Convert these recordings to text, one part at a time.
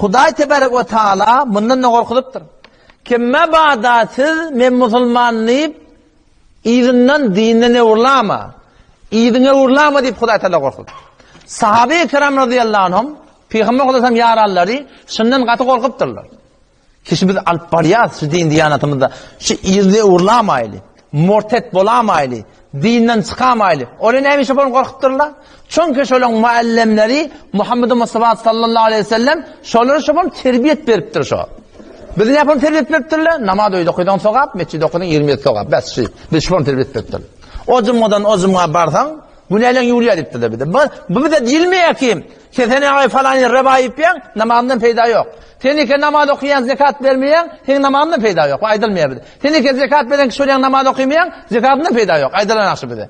Hudaý tebarek we taala bundan ne gorkulypdyr. Kimme bada siz men musulmanlyp izinden dinine urlama. İzine urlama diýip Hudaý taala gorkup. Sahabe-i kiram radıyallahu anhum Peygamber sallallahu yarallary şundan gaty gorkupdyrlar. Kişi biz alıp barýar şu din diýanatymyzda şu izine urlamaýly, murtet bolamayly, dinden çıkamayly. Ola näme işe bolun gorkupdyrlar? Çünkü şolaň muallimleri Muhammed Mustafa sallallahu aleyhi ve sellem şolary şoň terbiyet beripdir şo. Biz näme terbiyet beripdirler? Namaz öýde okuýdan sogap, mesçide okuýdan 20 sogap. Bäs şu. Biz şoň terbiyet beripdirler. O cummadan o cumma barsaň, bu nälen ýurýar diýipdir bir de. Bu bir de dilmeýär ki, seni ay falan rebaýyp ýan, namazdan peýda ýok. Senike namaz okuyan zekat vermeyen, senin namazından peyda yok. Aydılmıyor bir de. Senike zekat veren kişi olan namaz okumayan, zekatından peyda yok. Aydılan akşı bir de.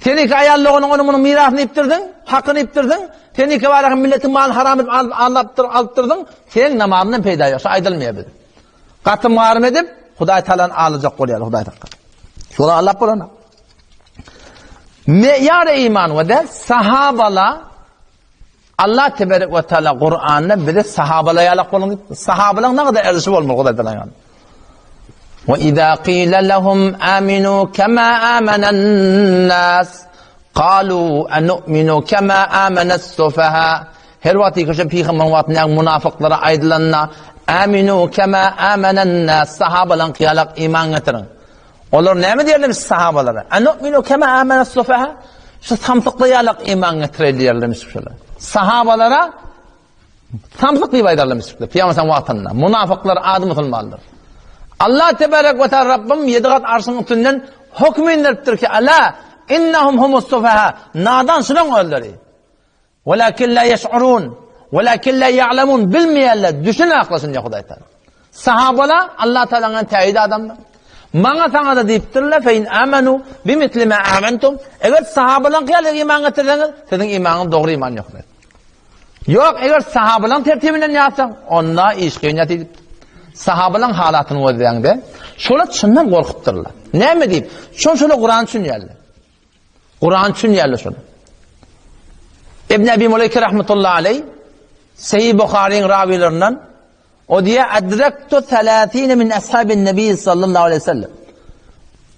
Senike ayallığının onun mirasını iptirdin, hakkını iptirdin. Senike var milletin malını haram edip alıptırdın. Senin namazından peyda yok. Aydılmıyor bir de. Katı muharem edip, Hudaý Taala'nın alacak kolyar. Hudaý Taala. Şola Allah bulana. Me'yar iman ve de sahabala Allah tebarek ve taala Kur'an'da bir de sahabalaya alak bolun. Sahabalar ne kadar erzisi bolmaly Hudaý Taala yani. Ve izâ qîle lehum âminû kemâ âmenan nâs qâlû enu'minû kemâ âmenes-sufahâ. Her wagty köşe Peygamber wagtynyň munafıklara aýdylanna âminû kemâ âmenan nâs sahabalar qiyalak iman getirin. Olar näme diýerler sahabalara? Enu'minû kemâ âmenes-sufahâ. Şu tamsyklaýalak iman getirýärler şolar. Sahabalara tamsıklı baydarlamışlar. Peygamber vatanına. Münafıklar adı musulmanlar. Allah tebarek ve teala Rabbim yedigat arşının üstünden hükmü indiripdir ki ala innahum humus sufaha. Nadan şunan öldürü. Velakin la yeş'urun. Velakin la ya'lemun. Bilmeyenler düşün aklasın ya Hudaý Taala. Sahabalar Allah Teala'nın teyidi adamlar. Maňa taňa da diýipdirler fe in amanu bimitli ma amantum. Eger sahabalar qiyal iman getirseňiz, siziň imanyňyz dogry iman ýokdur. Yok, eger sahabalar tertibinden ýatsaň, onda iş kıynat edip sahabalar halatyny gözleýäňde, şolar çyndan gorkupdyrlar. Näme diýip? Şoňa Kur'an üçin ýerler. Kur'an üçin ýerler şolar. İbn Abi Muleyke rahmetullahi aleyh Sahih Buhari'nin ravilerinden o diye adraktu 30 min ashabin nebi sallallahu aleyhi ve sellem.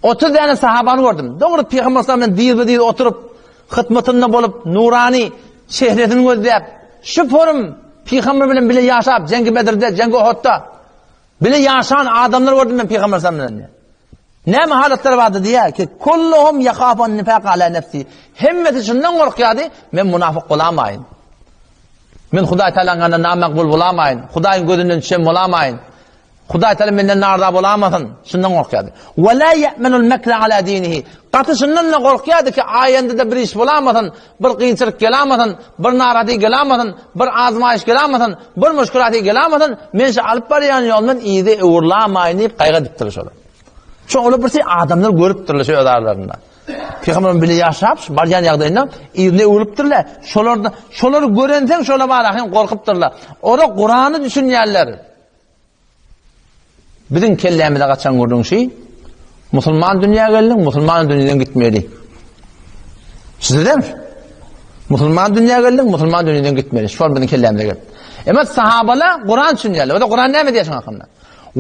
30 tane sahabanı gördüm. Doğru Peygamber sallallahu aleyhi oturup hıtmatında bolup nurani şehretini gözleyip şu forum Peygamber bilen bile yaşap Cengi Bedir'de, Cengi Uhud'da bile yaşayan adamlar gördüm ben Peygamber sallallahu aleyhi ve sellem. Ne mahalatları vardı diye ki kulluhum yakhafun nifaq ala nefsi. Himmeti şundan korkuyordu. Men münafık olamayın. Men Hudaý Taala'nın namakbul bolamayın. Hudaýyň gözünden düşen bolamayın. Hudaý Taala menden narda bolamasın. Şundan korkuyordu. Ve la ya'menul mekra ala dinihi. Qatı şundan korkuyordu ki ayında da bir iş bolamasın, bir qiyinçilik gelamasın, bir naradi gelamasın, bir azmayış gelamasın, bir müşkülati gelamasın. Men şu alıp barýan ýoldan iyide uğurlamayın diýip gaýga dipdir şolar. Şu ola birsi adamlar görüpdirler şu ödarlarında. Peygamber bile yaşap, baryan ýagdaýynda ýerine ölüpdirler. Şolary görenseň şola barahyň gorkupdyrlar. Ora Kur'any düşünýärler. Biziň kellämizde gaçan gördüň şey, musulman dünýäge geldiň, musulman dünýeden gitmeli. Sizden musulman dünýäge geldiň, musulman dünýeden gitmeli. Şol biziň kellämizde geldi. Emma sahabalar Kur'an düşünýärler. O da Kur'an näme diýýär şoňa?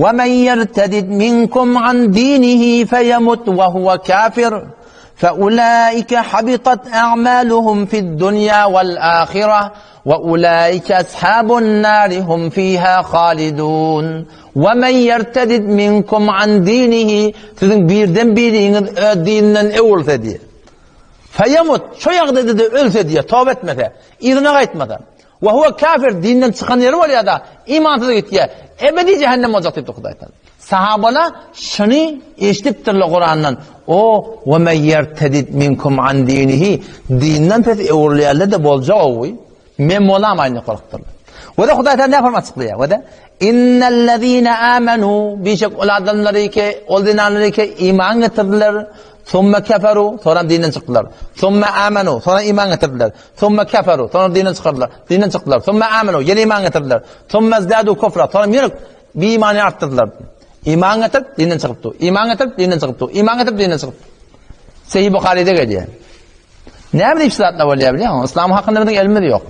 وَمَنْ يَرْتَدِدْ مِنْكُمْ عَنْ دِينِهِ فَيَمُتْ وَهُوَ كَافِرٌ فَأُولَٰئِكَ حَبِطَتْ أَعْمَالُهُمْ فِي الدُّنْيَا وَالْآخِرَةِ وَأُولَٰئِكَ أَصْحَابُ النَّارِ هُمْ فِيهَا خَالِدُونَ وَمَنْ يَرْتَدِدْ مِنْكُمْ عَنْ دِينِهِ sizin birden biriniz dininden evlse diye. فَيَمُتْ şu ýagdaýda ölse diye, tövbe etmese, ýerine gaýtmadan. وَهُوَ kafir dinden çıkan yeri var ya da imansız gittiye ebedi cehennem olacak deyip Hudaý Taala. Sahabalar şunu eşitipdirler Kur'an'dan. O وَمَنْ يَرْتَدِدْ مِنْكُمْ عَنْ دِينِهِ dinden pes evlilerle de bolacak o. Men bolamayın korkupdyrlar. Ve de Hudaý Taala ne format açıklıyor? Ve de innellezîne âmenû bişek ol adamları ki ol dinanları ki iman getirdiler. Sonra keferu, sonra dinden çıktılar. Sonra amenu, sonra iman getirdiler. Sonra keferu, sonra dinden çıktılar. Dinden çıktılar. Sonra amenu, yeni iman getirdiler. Sonra zdadu kufra, sonra bir imanı arttırdılar. İman getirip dinden çıktı. İman getirip dinden çıktı. İman getirip dinden çıktı. Sahih Buhari'de geliyor. Ne yapayım İslam'da böyle biliyor musun? İslam hakkında bir ilmi de yok.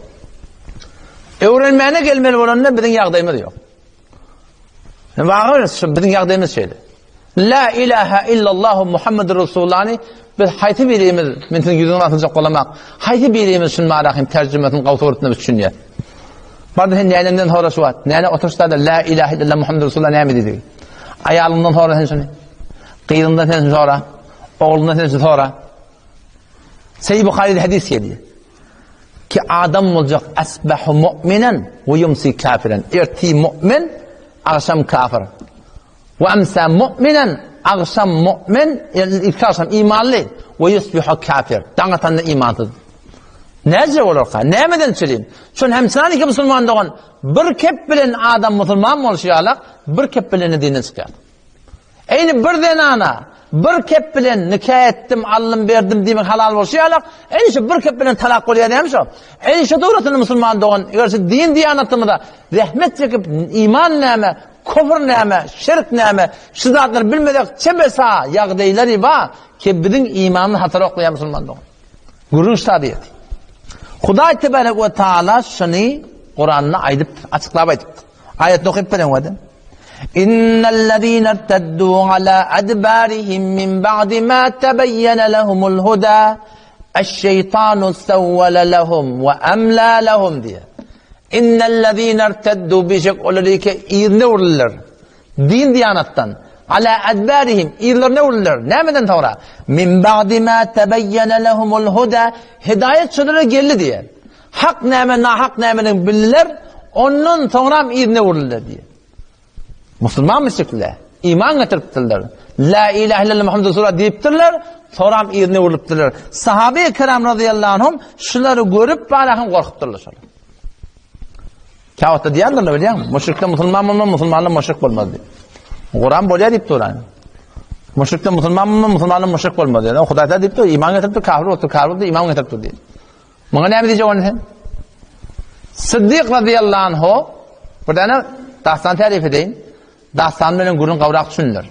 Öğrenmeyene gelmeli olanlar bizim yağdayımız yok. Bakıyoruz bizim yağdayımız şeydi. La ilahe illallah Muhammed Resulullah'ni biz hayti birimiz mintin yüzünü atınca kollamak. Hayti birimiz şunu maraqim tercümetini qavtoğurtunu biz düşünüyor. Barda hen neylemden sonra şu at. Neyne oturuşlarda la ilahe illallah Muhammed Resulullah neymi dedi. Ayalından sonra hen şunu. Qeyrından hen sonra. Oğlundan hen sonra. Seyyid Bukhari'de hadis geliyor. Ki adam olacak asbahu mu'minen ve yumsi kafiren. Erti mu'min, akşam kafir. Ve amsa mu'minen, akşam mu'min, ilk akşam imanlı ve yusbihu kafir. Dağıtanla imansız. Nece olur ka? Neyemeden çeleyim? Şun hemsani ki Müslüman doğan bir kep bilen adam Müslüman mı oluşuyalak, bir kep bileni dinen çıkıyor. Eyni bir denana, bir kep bilen nikah ettim, aldım, verdim demek halal oluşuyalak, eyni şu bir kep bilen talak oluyor demiş o. Eyni şu doğrusunu Müslüman doğan, eğer din diyanatımı da rahmet çekip iman neyme, kufr neyme, şirk neyme, şu zatları bilmedik çebesa yağdeyleri var ki bizim imanını hatırı okuyan Müslüman doğan. Gurur sadiyeti. Huda Tebarek ve Teala şunu Kur'an'la açıklayıp aydıp. Ayet okuyup bilen vadin. İnnellezîne irteddû alâ adbârihim min ba'di mâ tebeyyene lehumul huda eşşeytânu sevvele lehum ve emlâ lehum diye. İnnellezîne irteddû bişek oları ki irne vururlar. Din diyanattan. Alâ adbârihim irlerine vururlar. Nemeden sonra? Min ba'di mâ tebeyyene lehumul huda hidayet şunlara geldi diye. Hak neme, nahak nemenin bilirler. Onun sonra irne vururlar diye. Müslüman müşrikler iman getiriptirler. La ilahe illallah Muhammed Resulullah deyiptirler. Sonra irne vuruluptirler. Sahabe-i kiram radıyallahu anhum şunları görüp bana korkutturlar. Kağıtta diyanlarla biliyor musun? Müşrikler Müslüman olmaz, Müslümanlar müşrik olmaz diye. Kur'an böyle deyip duran. Müşrikler Müslüman olmaz, Müslümanlar müşrik olmaz diye. Huda da deyip dur, iman getirip kafir oldu, kafir oldu, iman getirip diye. Bana ne mi diyecek onun için? Sıddık radıyallahu anh'u bir tane dastan tarif edeyim. Dastan benim Kur'an kavrak düşünürler.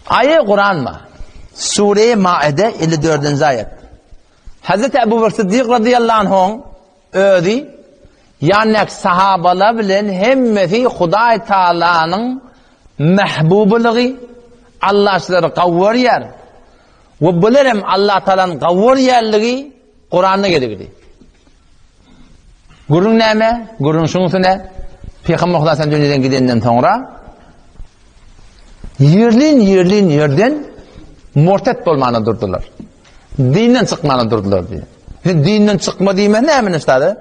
Ayet Kur'an mı? Sure-i Maide 54. ayet. Hazreti Ebu Bekir Sıddık radıyallahu anh'un ödü yani sahabalar bilen hemmeti Huda Teala'nın mehbubuluğu Allah sizleri kavvar yer ve bilirim Allah Teala'nın kavvar yerliği Kur'an'da gelir. Gurun neyme? Gurun şunusu ne? Peygamber Huda'sın dünyadan gidenden sonra yerden murtet olmanı durdular. Dinden çıkmanı durdular diye. Dinden çıkma diyme ne emin işte?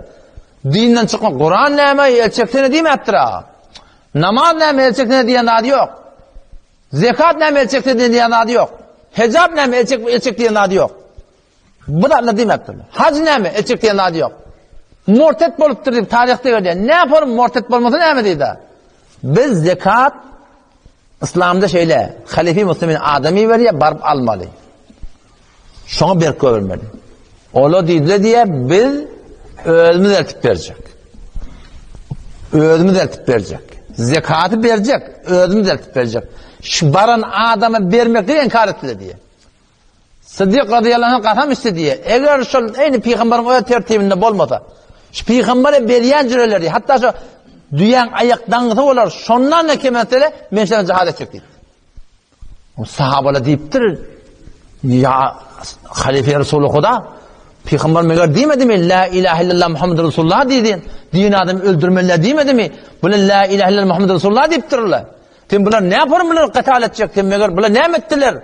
Dinden çıkma. Kur'an neyme? Elçektiğine diyme ettirağ. Namaz neyme? Elçektiğine diyen adı yok. Zekat neyme? Elçektiğine diyen adı yok. Hecab neyme? Elçektiğine adı yok. Bu da ne diyme ettirler. Hac neyme? Elçektiğine adı yok. Murtet bolup durdu tarihte öyle. Ne yapalım murtet bolması ne mi dedi? Biz zekat İslam'da şöyle halife Müslümin adamı veriyor barb almalı. Şuna bir vermeli. Ola dedi diye biz özümüz eltip verecek. Özümüz eltip verecek. Zekatı verecek. Özümüz eltip verecek. Şu baran adamı vermekle inkar ettiler diye. Sıddık radıyallahu anh kasam istedi diye. Eğer şu aynı peygamberin o tertibinde olmasa şu peygambere beriyen cüreleri hatta şu duyan ayaktan kısa olar şondan ne kemetele menşeden cehalet çekti. O sahabalar deyiptir ya halife Resulü Huda peygamber meğer demedi mi la ilahe illallah Muhammed Resulullah dedin din adamı öldürmeliler demedi mi bunu la ilahe illallah Muhammed Resulullah deyiptirler. Tim bunlar ne yapar bunlar kıtal edecek tim meğer bunlar ne ettiler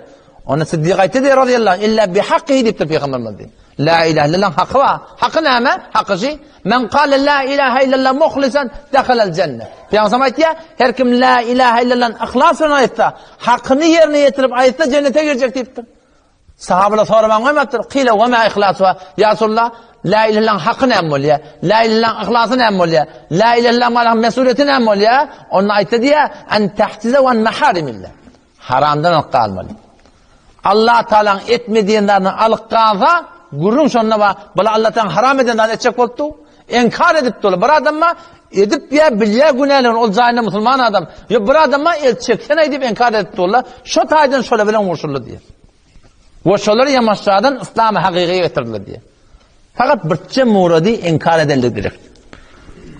ona Sıddık ayette radıyallahu anh illa bi hakkı deyiptir peygamber dedi. La ilahe illallah hakkı var. Hakkı ne mi? Hakkı şey. Men kâle la ilahe illallah muhlisan dekhalel cennet. Peygamber ayet ya her kim la ilahe illallah ihlasla ayette hakkını yerine getirip ayette cennete girecek deyiptir. Sahabeler sonra ben koymaktır. Kile ve ma ihlas var. Ya Resulullah la ilahe illallah hakkı ne emmol ya? La ilahe illallah ihlası ne emmol ya? La ilahe illallah malahın mesuliyeti ne emmol ya? Onun ayette diye en tehtize ve en meharimillah. Haramdan alıkka almalı. Allah Teala'nın etmediğinden alıkka gurrun şonuna va bala Allah'tan haram edenden etcek oldu. Enkar edip dolu. Bir adamma edip ya bilye günahların olacağını Müslüman adam. Ya bir adamma elçekten edip enkar edip dolu. Şu taydan şöyle bilen vurşullu diye. Ve şoları yamaçlardan İslam'ı hakikiye getirdiler diye. Fakat birçe muradi enkar edildi direkt.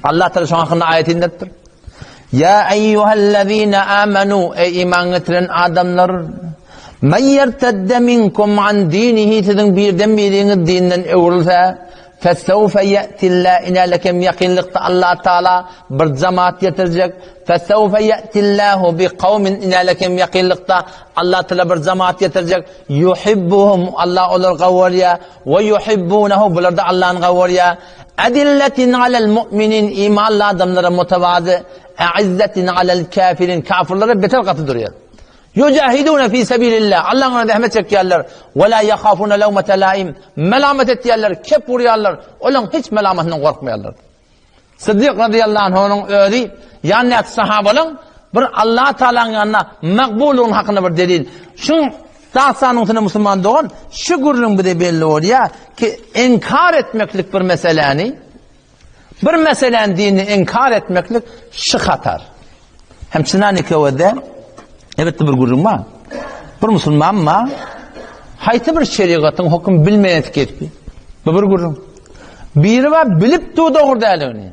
Allah Teala şu hakkında ayetindedir. Ya eyyühellezine amenu, ey iman getiren adamlar, men yertedde minkum an dinihi, sizin birden biriniz dininden evrilse, fesevfe ye'tillâh, inalekem yakınlıkta Allah Teala bir cemaat getirecek. Fesevfe ye'tillâhu bi kavmin, inalekem yakınlıkta Allah Teala bir cemaat getirecek. Yuhibbuhum, Allah olur gavvariya, ve yuhibbunehu, bular da Allah'ın gavvariya. Adilletin alel mu'minin, imanlı adamlara mutevazı, e'izzetin alel kafirin, kafirlere beter katı duruyor. Yücahidûne fî sebîlillâh, Allah'ın önünde rahmet çekiyorlar. Ve lâ yekâfûne levmete lâim, melamet ettiyorlar, kep vuruyorlar. Olan hiç melametinden korkmuyorlar. Sıddık radıyallahu anh'ın öğri, yani sahabalın bir Allah Teala'nın yanına makbulun hakkında bir delil. Şun dağsanın Müslüman doğan, şu gurrun bir de belli oluyor ki inkar etmeklik bir meseleni, bir meselenin dinini inkar etmeklik şu hatar. Hem Sinan-ı Kevve'de evet bir gurrun var. Bir Müslüman mı? Hayti bir şeriatın hüküm bilmeyen etki. Bu bir gurrun. Biri var bilip de doğru değerli.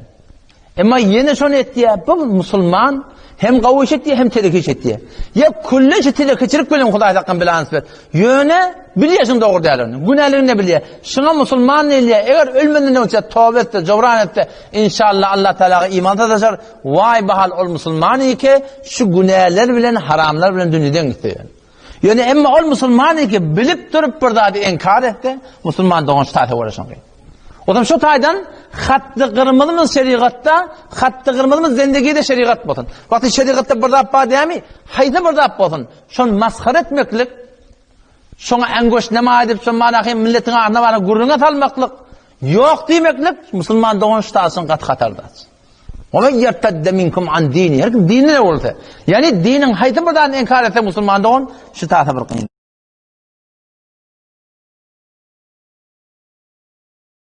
Ama yine şunu etti ya, bu Müslüman hem kavuş etti hem telekiş etti. Ya kulleşi telekiçilik bilen Huday hakkın bilen nisbet. Yöne biliyorsun doğru değerli. Günahlarını ne biliyor? Şuna Müslüman ne biliyor? Eğer ölmeden önce tövbe etti, cevran etti, inşallah Allah Teala'ya iman edecek. Vay bahal ol Müslüman ki şu günahlar bilen, haramlar bilen dünyadan gidiyor. Yani emma ol Müslüman ki bilip durup burada inkar etti, Müslüman doğan şu tarihe uğraşan. O zaman şu taydan hattı kırmızımız şeriatta, hattı kırmızımız zendegide şeriat bolsun. Vakti şeriatta burada yapma değil mi? Hayda burada yapmasın. Şunu maskar etmeklik, şuna engoş nema edip, şuna manakı milletin ağırına bana gurruna talmaklık, yok demeklik, Müslüman doğan şu tasın kat katarda. O ve yertedde minkum an dini. Her kim dinine oldu. Yani dinin hayda buradan inkar etse Müslüman doğan şu tasa bir kıyım.